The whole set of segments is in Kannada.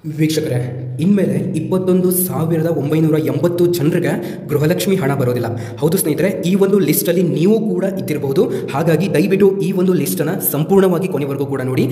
ವೀಕ್ಷಕರೇ, ಇನ್ಮೇಲೆ 21,980 ಜನರಿಗೆ ಗೃಹಲಕ್ಷ್ಮಿ ಹಣ ಬರೋದಿಲ್ಲ. ಹೌದು ಸ್ನೇಹಿತರೆ, ಈ ಒಂದು ಲಿಸ್ಟಲ್ಲಿ ನೀವು ಕೂಡ ಇದ್ದಿರಬಹುದು. ಹಾಗಾಗಿ ದಯವಿಟ್ಟು ಈ ಒಂದು ಲಿಸ್ಟನ್ನು ಸಂಪೂರ್ಣವಾಗಿ ಕೊನೆವರೆಗೂ ಕೂಡ ನೋಡಿ.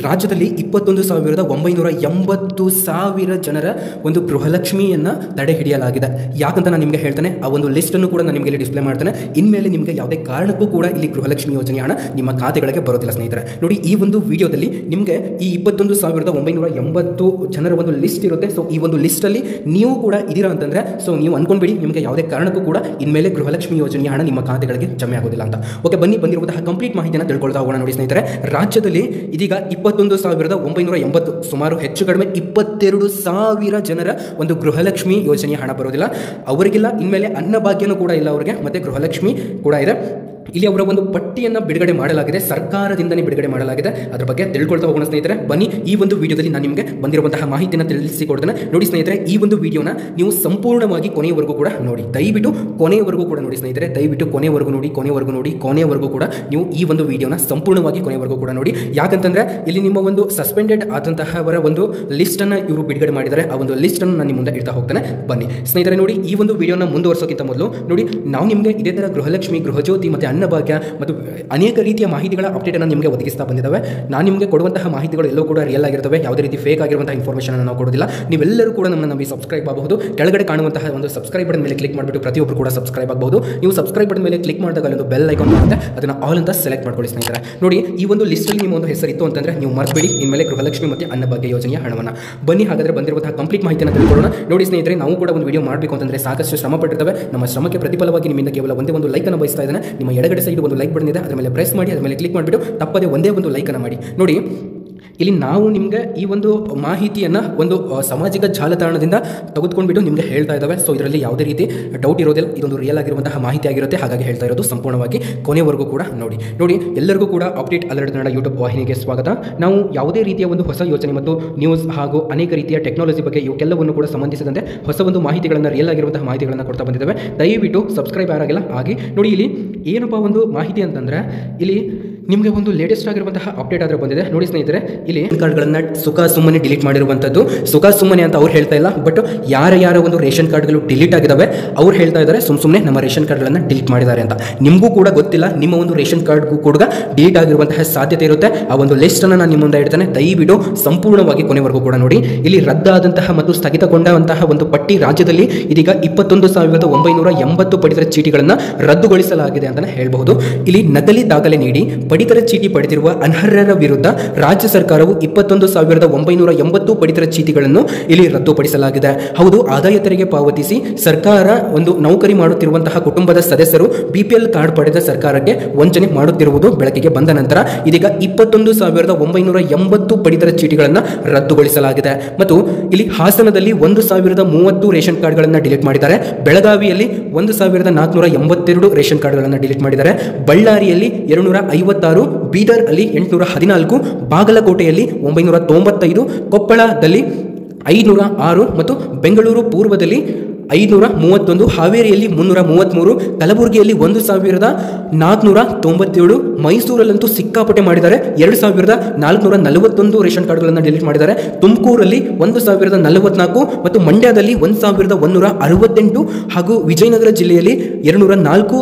ರಾಜ್ಯದಲ್ಲಿ 21,980 ಜನರ ಒಂದು ಗೃಹಲಕ್ಷ್ಮಿಯನ್ನು ತಡೆ ಹಿಡಿಯಲಾಗಿದೆ. ಯಾಕಂತ ನಾನು ನಿಮಗೆ ಹೇಳ್ತೇನೆ, ಆ ಒಂದು ಲಿಸ್ಟನ್ನು ಕೂಡ ನಾನು ನಿಮಗೆ ಡಿಸ್ಪ್ಲೇ ಮಾಡ್ತೇನೆ. ಇನ್ಮೇಲೆ ನಿಮಗೆ ಯಾವುದೇ ಕಾರಣಕ್ಕೂ ಕೂಡ ಇಲ್ಲಿ ಗೃಹಲಕ್ಷ್ಮಿ ಯೋಜನೆ ಹಣ ನಿಮ್ಮ ಖಾತೆಗಳಿಗೆ ಬರೋದಿಲ್ಲ. ಸ್ನೇಹಿತರೆ ನೋಡಿ, ಈ ಒಂದು ವಿಡಿಯೋದಲ್ಲಿ ನಿಮಗೆ ಈ 21,980 ಜನರ ಒಂದು ಲಿಸ್ಟ್ ಇರುತ್ತೆ. ಸೊ ಈ ಒಂದು ಲಿಸ್ಟಲ್ಲಿ ನೀವು ಕೂಡ ಇದೀರಾ ಅಂತಂದ್ರೆ ಸೊ ನೀವು ಅನ್ಕೊಂಡ್ಬಿಡಿ, ನಿಮಗೆ ಯಾವುದೇ ಕಾರಣಕ್ಕೂ ಕೂಡ ಇನ್ಮೇಲೆ ಗೃಹಲಕ್ಷ್ಮಿ ಯೋಜನೆಯ ಹಣ ನಿಮ್ಮ ಖಾತೆಗಳಿಗೆ ಜಮೆ ಆಗೋದಿಲ್ಲ ಅಂತ. ಓಕೆ, ಬಂದಿರುವಂತಹ ಕಂಪ್ಲೀಟ್ ಮಾಹಿತಿಯನ್ನು ತಿಳ್ಕೊಳ್ತಾ ಹೋಗೋಣ. ನೋಡಿ ಸ್ನೇಹಿತರೆ, ರಾಜ್ಯದಲ್ಲಿ ಇದೀಗ 21,980 ಸುಮಾರು ಹೆಚ್ಚು ಕಡಿಮೆ 22,000 ಜನರ ಒಂದು ಗೃಹಲಕ್ಷ್ಮಿ ಯೋಜನೆಯ ಹಣ ಬರೋದಿಲ್ಲ. ಅವರಿಗಿಲ್ಲ ಇನ್ಮೇಲೆ ಅನ್ನಭಾಗ್ಯನೂ ಕೂಡ ಇಲ್ಲ ಅವರಿಗೆ, ಮತ್ತೆ ಗೃಹಲಕ್ಷ್ಮಿ ಕೂಡ ಇದೆ. ಇಲ್ಲಿ ಅವರ ಒಂದು ಪಟ್ಟಿಯನ್ನು ಬಿಡುಗಡೆ ಮಾಡಲಾಗಿದೆ, ಸರ್ಕಾರದಿಂದನೇ ಬಿಡುಗಡೆ ಮಾಡಲಾಗಿದೆ. ಅದರ ಬಗ್ಗೆ ತಿಳ್ಕೊಳ್ತಾ ಹೋಗೋಣ ಸ್ನೇಹಿತರೆ. ಬನ್ನಿ, ಈ ಒಂದು ವಿಡಿಯೋದಲ್ಲಿ ನಾನು ನಿಮಗೆ ಬಂದಿರುವಂತಹ ಮಾಹಿತಿಯನ್ನು ತಿಳಿಸಿಕೊಡ್ತೇನೆ. ನೋಡಿ ಸ್ನೇಹಿತರೆ, ಈ ಒಂದು ವಿಡಿಯೋನ ನೀವು ಸಂಪೂರ್ಣವಾಗಿ ಕೊನೆಯವರೆಗೂ ಕೂಡ ನೋಡಿ. ದಯವಿಟ್ಟು ಕೊನೆಯವರೆಗೂ ಕೂಡ ನೋಡಿ ಸ್ನೇಹಿತರೆ, ದಯವಿಟ್ಟು ಕೊನೆಯವರೆಗೂ ನೋಡಿ, ಕೊನೆಯವರೆಗೂ ಕೂಡ ನೀವು ಈ ಒಂದು ವಿಡಿಯೋನ ಸಂಪೂರ್ಣವಾಗಿ ಕೊನೆಯವರೆಗೂ ಕೂಡ ನೋಡಿ. ಯಾಕಂತಂದ್ರೆ ಇಲ್ಲಿ ನಿಮ್ಮ ಒಂದು ಸಸ್ಪೆಂಡೆಡ್ ಆದಂತಹವರ ಒಂದು ಲಿಸ್ಟ್ ಅನ್ನು ಇವರು ಬಿಡುಗಡೆ ಮಾಡಿದ್ದಾರೆ. ಆ ಒಂದು ಲಿಸ್ಟ್ ಅನ್ನು ನಾನು ನಿಮ್ಮ ಮುಂದೆ ಇಡ್ತಾ ಹೋಗ್ತೇನೆ. ಬನ್ನಿ ಸ್ನೇಹಿತರೆ, ನೋಡಿ ಈ ಒಂದು ವಿಡಿಯೋನ ಮುಂದುವರಿಸೋಕ್ಕಿಂತ ಮೊದಲು ನೋಡಿ, ನಾವು ನಿಮಗೆ ಇದೇ ತರ ಗೃಹಲಕ್ಷ್ಮಿ, ಗೃಹಜ್ಯೋತಿ ಮತ್ತು ಅನ್ನಭಾಗ್ಯ ಮತ್ತು ಅನೇಕ ರೀತಿಯ ಮಾಹಿತಿಗಳ ಅಪ್ಡೇಟ್ ಅನ್ನು ನಿಮಗೆ ಒದಗಿಸ್ತಾ ಬಂದಿದ್ದಾವೆ. ನಾನು ನಿಮಗೆ ಕೊಡುವಂತಹ ಮಾಹಿತಿಗಳು ಎಲ್ಲವೂ ಕೂಡ ರಿಯಲ್ ಆಗಿರ್ತವೆ. ಯಾವುದೇ ರೀತಿ ಫೇಕ್ ಆಗಿರುವಂತಹ ಇನ್ಫಾರ್ಮೇಷನ್ ನಾವು ಕೊಡೋದಿಲ್ಲ. ನೀವೆಲ್ಲರೂ ಕೂಡ ನಮ್ಮನ್ನು ನಂಬಿ ಸಬ್ಸ್ಕ್ರೈಬ್ ಆಗಬಹುದು. ಕೆಳಗಡೆ ಕಾಣುವಂತಹ ಒಂದು ಸಬ್ಸ್ಕ್ರೈಬ್ ಬಟನ್ ಮೇಲೆ ಕ್ಲಿಕ್ ಮಾಡಿಬಿಟ್ಟು ಪ್ರತಿಯೊಬ್ಬರು ಕೂಡ ಸಬ್ಸ್ಕ್ರೈಬ್ ಆಗಬಹುದು. ನೀವು ಸಬ್ಸ್ಕ್ರೈಬ್ ಬಟನ್ ಮೇಲೆ ಕ್ಲಿಕ್ ಮಾಡಿದಾಗ ಒಂದು ಬೆಲ್ ಐಕಾನ್ ಬರುತ್ತೆ, ಅದನ್ನು ಆಲ್ ಅಂತ ಸೆಲೆಕ್ಟ್ ಮಾಡ್ಕೊಳ್ಳಿ ಸ್ನೇಹಿತರೆ. ನೋಡಿ, ಈ ಒಂದು ಲಿಸ್ಟಲ್ಲಿ ನಿಮ್ಮ ಒಂದು ಹೆಸರಿತ್ತು ಅಂತಂದ್ರೆ ನೀವು ಮರ್ತ್ಬಿಡಿ ಇನ್ಮೇಲೆ ಗೃಹಲಕ್ಷ್ಮಿ ಮತ್ತು ಅನ್ನಭಾಗ್ಯ ಯೋಜನೆಯ ಹಣವನ್ನು. ಬನ್ನಿ ಹಾಗಾದ್ರೆ ಬಂದಿರುವಂತಹ ಕಂಪ್ಲೀಟ್ ಮಾಹಿತಿಯನ್ನು ತಿಳ್ಕೊಳ್ಳೋಣ. ನೋಡಿ ಸ್ನೇಹಿತರೆ, ನಾವು ಕೂಡ ಒಂದು ವಿಡಿಯೋ ಮಾಡಬೇಕು ಅಂತಂದ್ರೆ ಸಾಕಷ್ಟು ಶ್ರಮ ಪಟ್ಟಿರ್ತವೆ. ನಮ್ಮ ಶ್ರಮಕ್ಕೆ ಪ್ರತಿಫಲವಾಗಿ ನಿಮ್ಮಿಂದ ಕೇವಲ ಒಂದೇ ಲೈಕ್ ಅನ್ನು ಬಯಸ್ತಾ ಇದ್ದೇನೆ. ನಿಮ್ಮ ಎಡಗಡೆ ಸೈಡ್ ಒಂದು ಲೈಕ್ ಬಟನ್ ಇದೆ, ಅದರ ಮೇಲೆ ಪ್ರೆಸ್ ಮಾಡಿ, ಅದರ ಮೇಲೆ ಕ್ಲಿಕ್ ಮಾಡಿಬಿಟ್ಟು ತಪ್ಪದೆ ಒಂದೇ ಒಂದು ಲೈಕ್ ಅನ್ನು ಮಾಡಿ. ನೋಡಿ, ಇಲ್ಲಿ ನಾವು ನಿಮಗೆ ಈ ಒಂದು ಮಾಹಿತಿಯನ್ನು ಒಂದು ಸಾಮಾಜಿಕ ಜಾಲತಾಣದಿಂದ ತೆಗೆದುಕೊಂಡ್ಬಿಟ್ಟು ನಿಮಗೆ ಹೇಳ್ತಾ ಇದ್ದಾವೆ. ಸೊ ಇದರಲ್ಲಿ ಯಾವುದೇ ರೀತಿ ಡೌಟ್ ಇರೋದಿಲ್ಲ, ಇದೊಂದು ರಿಯಲ್ ಆಗಿರುವಂತಹ ಮಾಹಿತಿ ಆಗಿರುತ್ತೆ. ಹಾಗಾಗಿ ಹೇಳ್ತಾ ಇರೋದು ಸಂಪೂರ್ಣವಾಗಿ ಕೊನೆವರೆಗೂ ಕೂಡ ನೋಡಿ. ಎಲ್ಲರಿಗೂ ಕೂಡ ಅಪ್ಡೇಟ್ ಅಲರ್ಟ್ ಕನ್ನಡ ಯೂಟ್ಯೂಬ್ ವಾಹಿನಿಗೆ ಸ್ವಾಗತ. ನಾವು ಯಾವುದೇ ರೀತಿಯ ಒಂದು ಹೊಸ ಯೋಜನೆ ಮತ್ತು ನ್ಯೂಸ್ ಹಾಗೂ ಅನೇಕ ರೀತಿಯ ಟೆಕ್ನಾಲಜಿ ಬಗ್ಗೆ ಇವಕ್ಕೆಲ್ಲವನ್ನು ಕೂಡ ಸಂಬಂಧಿಸಿದಂತೆ ಹೊಸ ಒಂದು ಮಾಹಿತಿಗಳನ್ನು, ರಿಯಲ್ ಆಗಿರುವಂತಹ ಮಾಹಿತಿಗಳನ್ನು ಕೊಡ್ತಾ ಬಂದಿದ್ದೇವೆ. ದಯವಿಟ್ಟು ಸಬ್ಸ್ಕ್ರೈಬ್ ಆಗಿಲ್ಲ ಹಾಗೆ ನೋಡಿ. ಇಲ್ಲಿ ಏನಪ್ಪ ಒಂದು ಮಾಹಿತಿ ಅಂತಂದ್ರೆ, ಇಲ್ಲಿ ನಿಮಗೆ ಒಂದು ಲೇಟೆಸ್ಟ್ ಆಗಿರುವಂತಹ ಅಪ್ಡೇಟ್ ಆದ್ರೆ ಬಂದಿದೆ. ನೋಡಿ ಸ್ನೇಹಿತರೆ, ಇಲ್ಲಿ ಕಾರ್ಡ್ಗಳನ್ನು ಸುಖ ಸುಮ್ಮನೆ ಡಿಲೀಟ್ ಮಾಡಿರುವಂಥದ್ದು. ಸುಖ ಸುಮ್ಮನೆ ಅಂತ ಅವ್ರು ಹೇಳ್ತಾ ಇಲ್ಲ, ಬಟ್ ಯಾರ ಒಂದು ರೇಷನ್ ಕಾರ್ಡ್ಗಳು ಡಿಲೀಟ್ ಆಗಿದ್ದಾವೆ ಅವ್ರು ಹೇಳ್ತಾ ಇದ್ದಾರೆ ಸುಮ್ಮನೆ ನಮ್ಮ ರೇಷನ್ ಕಾರ್ಡ್ಗಳನ್ನು ಡಿಲೀಟ್ ಮಾಡಿದ್ದಾರೆ ಅಂತ. ನಿಮಗೂ ಕೂಡ ಗೊತ್ತಿಲ್ಲ, ನಿಮ್ಮ ಒಂದು ರೇಷನ್ ಕಾರ್ಡ್ಗೂ ಕೂಡ ಡಿಲೀಟ್ ಆಗಿರುವಂತಹ ಸಾಧ್ಯತೆ ಇರುತ್ತೆ. ಆ ಒಂದು ಲಿಸ್ಟ್ ಅನ್ನು ನಾನು ನಿಮ್ಮ ಮುಂದೆ ಇಡ್ತೇನೆ. ದಯವಿಟ್ಟು ಸಂಪೂರ್ಣವಾಗಿ ಕೊನೆವರೆಗೂ ಕೂಡ ನೋಡಿ. ಇಲ್ಲಿ ರದ್ದಾದಂತಹ ಮತ್ತು ಸ್ಥಗಿತಗೊಂಡಂತಹ ಒಂದು ಪಟ್ಟಿ ರಾಜ್ಯದಲ್ಲಿ ಇದೀಗ 21,980 ಪಡಿತರ ಚೀಟಿಗಳನ್ನು ರದ್ದುಗೊಳಿಸಲಾಗಿದೆ ಅಂತಾನೆ ಹೇಳಬಹುದು. ಇಲ್ಲಿ ನಕಲಿ ದಾಖಲೆ ನೀಡಿ ಪಡಿತರ ಚೀಟಿ ಪಡೆದಿರುವ ಅನರ್ಹರ ವಿರುದ್ಧ ರಾಜ್ಯ ಸರ್ಕಾರವು 21,980 ಪಡಿತರ ಚೀಟಿಗಳನ್ನು ಇಲ್ಲಿ ರದ್ದುಪಡಿಸಲಾಗಿದೆ. ಹೌದು, ಆದಾಯ ತೆರಿಗೆ ಪಾವತಿಸಿ ಸರ್ಕಾರ ಒಂದು ನೌಕರಿ ಮಾಡುತ್ತಿರುವಂತಹ ಕುಟುಂಬದ ಸದಸ್ಯರು BPL ಕಾರ್ಡ್ ಪಡೆದ ಸರ್ಕಾರಕ್ಕೆ ವಂಚನೆ ಮಾಡುತ್ತಿರುವುದು ಬೆಳಕಿಗೆ ಬಂದ ನಂತರ ಇದೀಗ 21,980 ಪಡಿತರ ಚೀಟಿಗಳನ್ನು ರದ್ದುಗೊಳಿಸಲಾಗಿದೆ. ಮತ್ತು ಇಲ್ಲಿ ಹಾಸನದಲ್ಲಿ 1,030 ರೇಷನ್ ಕಾರ್ಡ್ಗಳನ್ನು ಡಿಲೀಟ್ ಮಾಡಿದ್ದಾರೆ. ಬೆಳಗಾವಿಯಲ್ಲಿ 1,482 ರೇಷನ್ ಕಾರ್ಡ್ಗಳನ್ನು ಡಿಲೀಟ್ ಮಾಡಿದ್ದಾರೆ. ಬಳ್ಳಾರಿಯಲ್ಲಿ 256, ಬೀದರ್ ಅಲ್ಲಿ 814, ಬಾಗಲಕೋಟೆಯಲ್ಲಿ 995, ಕೊಪ್ಪಳದಲ್ಲಿ 506 ಮತ್ತು ಬೆಂಗಳೂರು ಪೂರ್ವದಲ್ಲಿ 531, ಹಾವೇರಿಯಲ್ಲಿ 333, ಕಲಬುರಗಿಯಲ್ಲಿ 1,497, ಮೈಸೂರಲ್ಲಂತೂ ಸಿಕ್ಕಾಪಟ್ಟೆ ಮಾಡಿದ್ದಾರೆ. 2,441 ರೇಷನ್ ಕಾರ್ಡ್ಗಳನ್ನು ಡಿಲೀಟ್ ಮಾಡಿದ್ದಾರೆ. ತುಮಕೂರಲ್ಲಿ 1,044 ಮತ್ತು ಮಂಡ್ಯದಲ್ಲಿ 1,168 ಹಾಗೂ ವಿಜಯನಗರ ಜಿಲ್ಲೆಯಲ್ಲಿ 204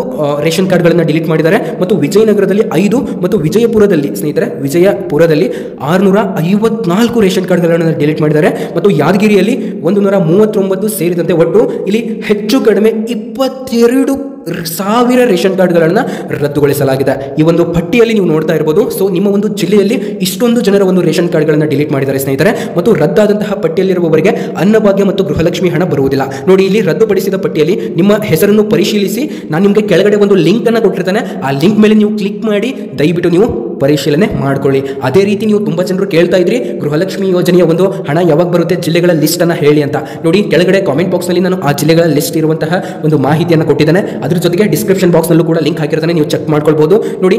ರೇಷನ್ ಕಾರ್ಡ್ಗಳನ್ನು ಡಿಲೀಟ್ ಮಾಡಿದ್ದಾರೆ. ಮತ್ತು ವಿಜಯನಗರದಲ್ಲಿ 5 ಮತ್ತು ವಿಜಯಪುರದಲ್ಲಿ ಸ್ನೇಹಿತರೆ, ವಿಜಯಪುರದಲ್ಲಿ 654 ರೇಷನ್ ಕಾರ್ಡ್ಗಳನ್ನು ಡಿಲೀಟ್ ಮಾಡಿದ್ದಾರೆ. ಮತ್ತು ಯಾದಗಿರಿಯಲ್ಲಿ 139 ಸೇರಿದಂತೆ ಒಟ್ಟು ಇಲ್ಲಿ ಹೆಚ್ಚು ಕಡಿಮೆ 22,000 ರೇಷನ್ ಕಾರ್ಡ್ಗಳನ್ನು ರದ್ದುಗೊಳಿಸಲಾಗಿದೆ. ಈ ಒಂದು ಪಟ್ಟಿಯಲ್ಲಿ ನೀವು ನೋಡ್ತಾ ಇರಬಹುದು. ಸೊ ನಿಮ್ಮ ಒಂದು ಜಿಲ್ಲೆಯಲ್ಲಿ ಇಷ್ಟೊಂದು ಜನರ ಒಂದು ರೇಷನ್ ಕಾರ್ಡ್ಗಳನ್ನು ಡಿಲೀಟ್ ಮಾಡಿದ್ದಾರೆ ಸ್ನೇಹಿತರೆ. ಮತ್ತು ರದ್ದಾದಂತಹ ಪಟ್ಟಿಯಲ್ಲಿರುವವರಿಗೆ ಅನ್ನಭಾಗ್ಯ ಮತ್ತು ಗೃಹಲಕ್ಷ್ಮಿ ಹಣ ಬರುವುದಿಲ್ಲ. ನೋಡಿ, ಇಲ್ಲಿ ರದ್ದುಪಡಿಸಿದ ಪಟ್ಟಿಯಲ್ಲಿ ನಿಮ್ಮ ಹೆಸರನ್ನು ಪರಿಶೀಲಿಸಿ ನಾನು ನಿಮಗೆ ಕೆಳಗಡೆ ಒಂದು ಲಿಂಕ್ ಅನ್ನು ಕೊಟ್ಟಿರ್ತೇನೆ. ಆ ಲಿಂಕ್ ಮೇಲೆ ನೀವು ಕ್ಲಿಕ್ ಮಾಡಿ ದಯವಿಟ್ಟು ನೀವು ಪರಿಶೀಲನೆ ಮಾಡ್ಕೊಳ್ಳಿ. ಅದೇ ರೀತಿ ನೀವು ತುಂಬಾ ಜನರು ಕೇಳ್ತಾ ಇದ್ರಿ ಗೃಹಲಕ್ಷ್ಮಿ ಯೋಜನೆಯ ಒಂದು ಹಣ ಯಾವಾಗ ಬರುತ್ತೆ, ಜಿಲ್ಲೆಗಳ ಲಿಸ್ಟ್ ಅನ್ನ ಹೇಳಿ ಅಂತ. ನೋಡಿ, ಕೆಳಗಡೆ ಕಾಮೆಂಟ್ ಬಾಕ್ಸ್ ನಲ್ಲಿ ನಾನು ಆ ಜಿಲ್ಲೆಗಳ ಲಿಸ್ಟ್ ಇರುವಂತಹ ಒಂದು ಮಾಹಿತಿಯನ್ನು ಕೊಟ್ಟಿದ್ದೇನೆ. ಅದ್ರ ಜೊತೆಗೆ ಡಿಸ್ಕ್ರಿಪ್ಷನ್ ಬಾಕ್ಸ್ ನಲ್ಲೂ ಕೂಡ ಲಿಂಕ್ ಹಾಕಿರ್ತಾನೆ, ನೀವು ಚೆಕ್ ಮಾಡ್ಕೊಳ್ಬಹುದು. ನೋಡಿ,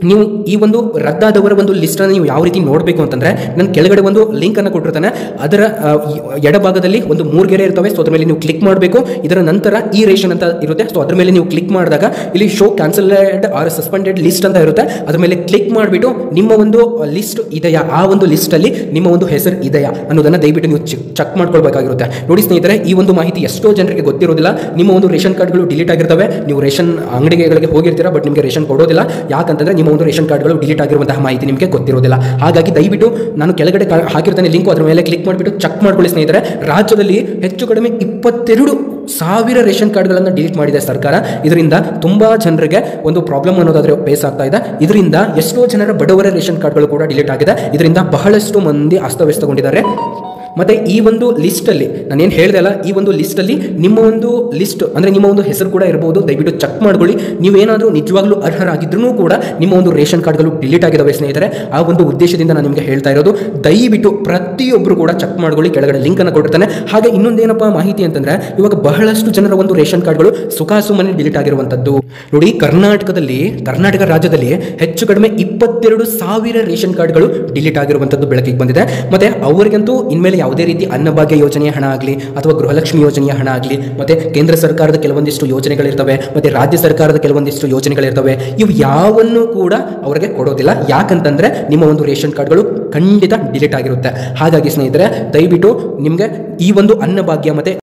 ನೀವು ಈ ಒಂದು ರದ್ದಾದವರ ಒಂದು ಲಿಸ್ಟನ್ನು ನೀವು ಯಾವ ರೀತಿ ನೋಡಬೇಕು ಅಂತಂದರೆ, ನಾನು ಕೆಳಗಡೆ ಒಂದು ಲಿಂಕನ್ನು ಕೊಟ್ಟಿರ್ತಾನೆ. ಅದರ ಎಡಭಾಗದಲ್ಲಿ ಒಂದು 3 ಗೆರೆ ಇರ್ತವೆ. ಸೊ ಅದ್ರ ಮೇಲೆ ನೀವು ಕ್ಲಿಕ್ ಮಾಡಬೇಕು. ಇದರ ನಂತರ ಈ ರೇಷನ್ ಅಂತ ಇರುತ್ತೆ. ಸೊ ಅದ್ರ ಮೇಲೆ ನೀವು ಕ್ಲಿಕ್ ಮಾಡಿದಾಗ ಇಲ್ಲಿ show cancelled R suspended list ಅಂತ ಇರುತ್ತೆ. ಅದ್ರ ಮೇಲೆ ಕ್ಲಿಕ್ ಮಾಡಿಬಿಟ್ಟು ನಿಮ್ಮ ಒಂದು ಲಿಸ್ಟ್ ಇದೆಯಾ, ಆ ಒಂದು ಲಿಸ್ಟಲ್ಲಿ ನಿಮ್ಮ ಒಂದು ಹೆಸರು ಇದೆಯಾ ಅನ್ನೋದನ್ನು ದಯವಿಟ್ಟು ನೀವು ಚೆಕ್ ಮಾಡ್ಕೊಳ್ಬೇಕಾಗಿರುತ್ತೆ. ನೋಡಿ ಸ್ನೇಹಿತರೆ, ಈ ಒಂದು ಮಾಹಿತಿ ಎಷ್ಟೋ ಜನರಿಗೆ ಗೊತ್ತಿರೋದಿಲ್ಲ. ನಿಮ್ಮ ಒಂದು ರೇಷನ್ ಕಾರ್ಡ್ಗಳು ಡಿಲೀಟ್ ಆಗಿರ್ತವೆ. ನೀವು ರೇಷನ್ ಅಂಗಡಿಗಳಿಗೆ ಹೋಗಿರ್ತೀರಾ, ಬಟ್ ನಿಮಗೆ ರೇಷನ್ ಕೊಡೋದಿಲ್ಲ. ಯಾಕಂತಂದ್ರೆ ನಿಮ್ಮ ಒಂದು ರೇಷನ್ ಕಾರ್ಡ್ಗಳು ಡಿಲೀಟ್ ಆಗಿರುವಂತಹ ಮಾಹಿತಿ ನಿಮಗೆ ಗೊತ್ತಿರೋದಿಲ್ಲ. ಹಾಗಾಗಿ ದಯವಿಟ್ಟು ನಾನು ಕೆಳಗಡೆ ಹಾಕಿರ್ತಾನೆ ಲಿಂಕ್, ಅದರ ಮೇಲೆ ಕ್ಲಿಕ್ ಮಾಡಿಬಿಟ್ಟು ಚೆಕ್ ಮಾಡ್ಕೊಳ್ಳಿ ಸ್ನೇಹಿತರೆ. ರಾಜ್ಯದಲ್ಲಿ ಹೆಚ್ಚು ಕಡಿಮೆ 22,000 ರೇಷನ್ ಕಾರ್ಡ್ಗಳನ್ನು ಡಿಲೀಟ್ ಮಾಡಿದೆ ಸರ್ಕಾರ. ಇದರಿಂದ ತುಂಬಾ ಜನರಿಗೆ ಒಂದು ಪ್ರಾಬ್ಲಮ್ ಅನ್ನೋದಾದ್ರೆ ಫೇಸ್ ಆಗ್ತಾ ಇದೆ. ಇದರಿಂದ ಎಷ್ಟೋ ಜನರ ಬಡವರ ರೇಷನ್ ಕಾರ್ಡ್ಗಳು ಕೂಡ ಡಿಲೀಟ್ ಆಗಿದೆ. ಇದರಿಂದ ಬಹಳಷ್ಟು ಮಂದಿ ಅಸ್ತವ್ಯಸ್ತಗೊಂಡಿದ್ದಾರೆ. ಮತ್ತು ಈ ಒಂದು ಲಿಸ್ಟಲ್ಲಿ ನಾನೇನು ಹೇಳಿದೆ ಅಲ್ಲ, ಈ ಒಂದು ಲಿಸ್ಟಲ್ಲಿ ನಿಮ್ಮ ಒಂದು ಲಿಸ್ಟ್ ಅಂದರೆ ನಿಮ್ಮ ಒಂದು ಹೆಸರು ಕೂಡ ಇರಬಹುದು. ದಯವಿಟ್ಟು ಚೆಕ್ ಮಾಡ್ಕೊಳ್ಳಿ. ನೀವೇನಾದರೂ ನಿಜವಾಗ್ಲೂ ಅರ್ಹರಾಗಿದ್ರೂ ಕೂಡ ನಿಮ್ಮ ಒಂದು ರೇಷನ್ ಕಾರ್ಡ್ಗಳು ಡಿಲೀಟ್ ಆಗಿದ್ದಾವೆ ಸ್ನೇಹಿತರೆ. ಆ ಒಂದು ಉದ್ದೇಶದಿಂದ ನಾನು ನಿಮಗೆ ಹೇಳ್ತಾ ಇರೋದು. ದಯವಿಟ್ಟು ಪ್ರತಿಯೊಬ್ಬರು ಕೂಡ ಚೆಕ್ ಮಾಡ್ಕೊಳ್ಳಿ. ಕೆಳಗಡೆ ಲಿಂಕನ್ನು ಕೊಟ್ಟಿರ್ತಾನೆ. ಹಾಗೆ ಇನ್ನೊಂದೇನಪ್ಪ ಮಾಹಿತಿ ಅಂತಂದರೆ, ಇವಾಗ ಬಹಳಷ್ಟು ಜನರ ಒಂದು ರೇಷನ್ ಕಾರ್ಡ್ಗಳು ಸುಖಾಸುಮ್ಮನೆ ಡಿಲೀಟ್ ಆಗಿರುವಂಥದ್ದು. ನೋಡಿ, ಕರ್ನಾಟಕ ರಾಜ್ಯದಲ್ಲಿ ಹೆಚ್ಚು ಕಡಿಮೆ 22,000 ರೇಷನ್ ಕಾರ್ಡ್ಗಳು ಡಿಲೀಟ್ ಆಗಿರುವಂಥದ್ದು ಬೆಳಕಿಗೆ ಬಂದಿದೆ. ಮತ್ತು ಅವರಿಗಂತೂ ಇನ್ಮೇಲೆ ಯಾವುದೇ ರೀತಿ ಅನ್ನಭಾಗ್ಯ ಯೋಜನೆಯ ಹಣ ಆಗಲಿ ಅಥವಾ ಗೃಹಲಕ್ಷ್ಮಿ ಯೋಜನೆಯ ಹಣ ಆಗಲಿ, ಮತ್ತೆ ಕೇಂದ್ರ ಸರ್ಕಾರದ ಕೆಲವೊಂದಿಷ್ಟು ಯೋಜನೆಗಳಿರ್ತವೆ, ಮತ್ತೆ ರಾಜ್ಯ ಸರ್ಕಾರದ ಕೆಲವೊಂದಿಷ್ಟು ಯೋಜನೆಗಳಿರ್ತವೆ, ಇವು ಯಾವನ್ನು ಕೂಡ ಅವರಿಗೆ ಕೊಡೋದಿಲ್ಲ. ಯಾಕಂತಂದ್ರೆ ನಿಮ್ಮ ಒಂದು ರೇಷನ್ ಕಾರ್ಡ್ಗಳು ಖಂಡಿತ ಡಿಲೀಟ್ ಆಗಿರುತ್ತೆ. ಹಾಗಾಗಿ ಸ್ನೇಹಿತರೆ, ದಯವಿಟ್ಟು ನಿಮಗೆ ಈ ಒಂದು ಅನ್ನಭಾಗ್ಯ ಮತ್ತೆ